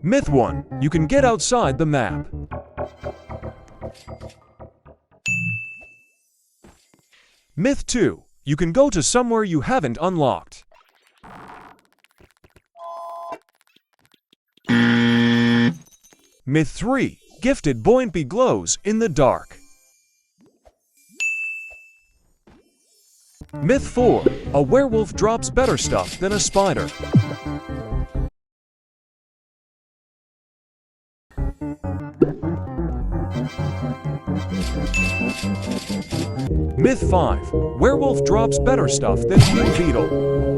Myth 1. You can get outside the map. Myth 2. You can go to somewhere you haven't unlocked. Myth 3. Gifted Buoyantly glows in the dark. Myth 4. A werewolf drops better stuff than a spider. Myth 5. Werewolf drops better stuff than King Beetle.